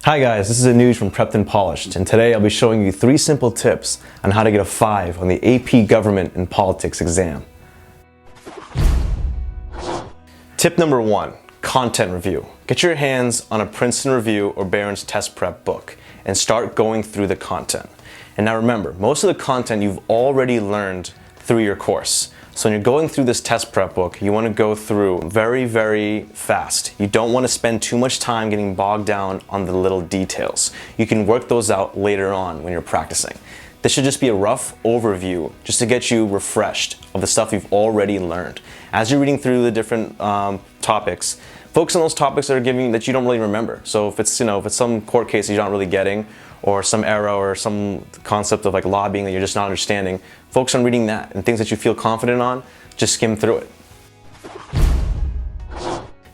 Hi guys, this is Anooj from Prepped and Polished, and today I'll be showing you 3 simple tips on how to get a 5 on the AP Government and Politics exam. Tip number 1, content review. Get your hands on a Princeton Review or Barron's Test Prep book and start going through the content. And now remember, most of the content you've already learned through your course. So when you're going through this test prep book, you want to go through very fast. You don't want to spend too much time getting bogged down on the little details. You can work those out later on when you're practicing. This should just be a rough overview just to get you refreshed of the stuff you've already learned. As you're reading through the different topics, focus on those topics that you don't really remember. So if it's some court case you're not really getting, or some era or some concept of like lobbying that you're just not understanding, focus on reading that, and things that you feel confident on, just skim through it.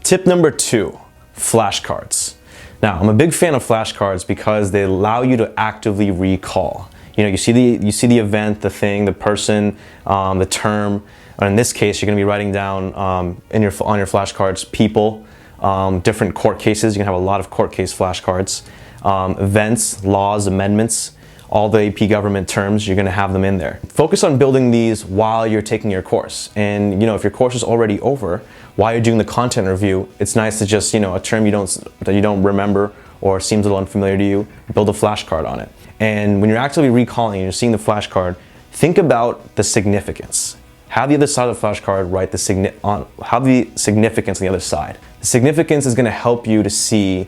Tip number 2, flashcards. Now, I'm a big fan of flashcards because they allow you to actively recall. You see the event, the thing, the person, the term, and in this case, you're going to be writing down on your flashcards people, different court cases. You can have a lot of court case flashcards. Events, laws, amendments, all the AP government terms, you're going to have them in there. Focus on building these while you're taking your course. And if your course is already over, while you're doing the content review, it's nice to just, a term that you don't remember or seems a little unfamiliar to you, build a flashcard on it. And when you're actively recalling and you're seeing the flashcard, think about the significance. Have the other side of the flashcard write have the significance on the other side. The significance is going to help you to see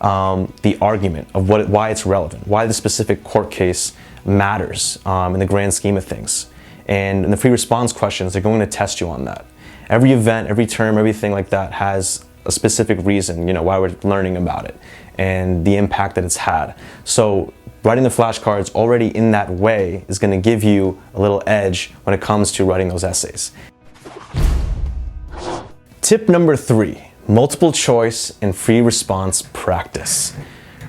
the argument of why it's relevant, why the specific court case matters in the grand scheme of things. And in the free response questions, they're going to test you on that. Every event, every term, everything like that has a specific reason, why we're learning about it and the impact that it's had. So writing the flashcards already in that way is going to give you a little edge when it comes to writing those essays. Tip number 3. Multiple choice and free response practice.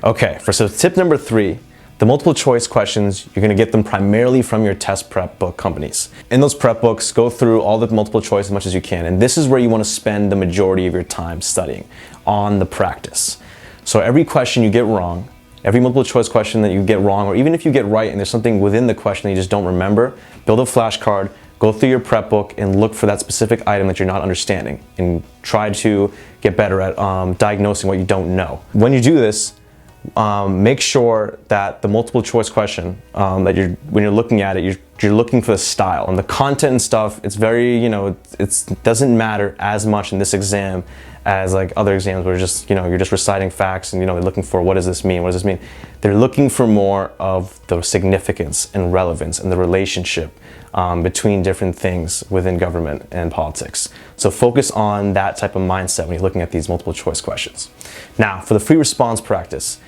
Okay, so tip number 3, the multiple choice questions, you're going to get them primarily from your test prep book companies. In those prep books, go through all the multiple choice as much as you can, and this is where you want to spend the majority of your time studying, on the practice. So every question you get wrong, every multiple choice question that you get wrong, or even if you get right and there's something within the question that you just don't remember, build a flashcard, go through your prep book and look for that specific item that you're not understanding and try to get better at diagnosing what you don't know. When you do this, make sure that the multiple choice question when you're looking at it, you're looking for the style and the content and stuff. It's very, it doesn't matter as much in this exam as like other exams where you're just reciting facts and they're looking for what does this mean, what does this mean. They're looking for more of the significance and relevance and the relationship between different things within government and politics. So focus on that type of mindset when you're looking at these multiple choice questions. Now, for the free response practice,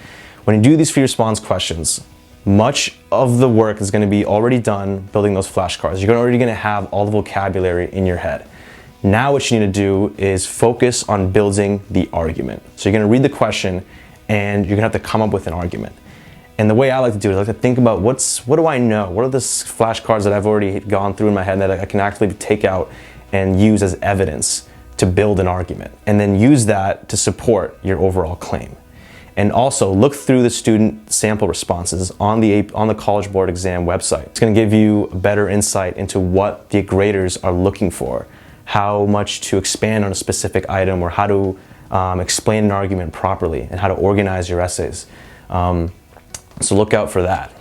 when you do these free response questions, much of the work is going to be already done building those flashcards. You're already going to have all the vocabulary in your head. Now what you need to do is focus on building the argument. So you're going to read the question and you're going to have to come up with an argument. And the way I like to do it, I like to think about what do I know? What are the flashcards that I've already gone through in my head that I can actually take out and use as evidence to build an argument? And then use that to support your overall claim. And also look through the student sample responses on the College Board exam website. It's going to give you a better insight into what the graders are looking for, how much to expand on a specific item, or how to explain an argument properly, and how to organize your essays. So look out for that.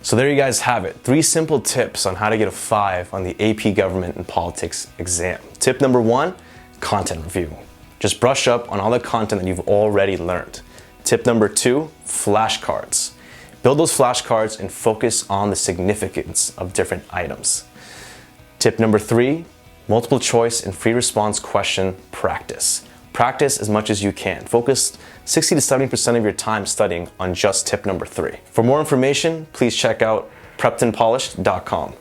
So there you guys have it. 3 simple tips on how to get a 5 on the AP Government and Politics exam. Tip number 1, content review. Just brush up on all the content that you've already learned. Tip number 2, flashcards. Build those flashcards and focus on the significance of different items. Tip number 3, multiple choice and free response question practice. Practice as much as you can. Focus 60 to 70% of your time studying on just tip number 3. For more information, please check out preppedandpolished.com.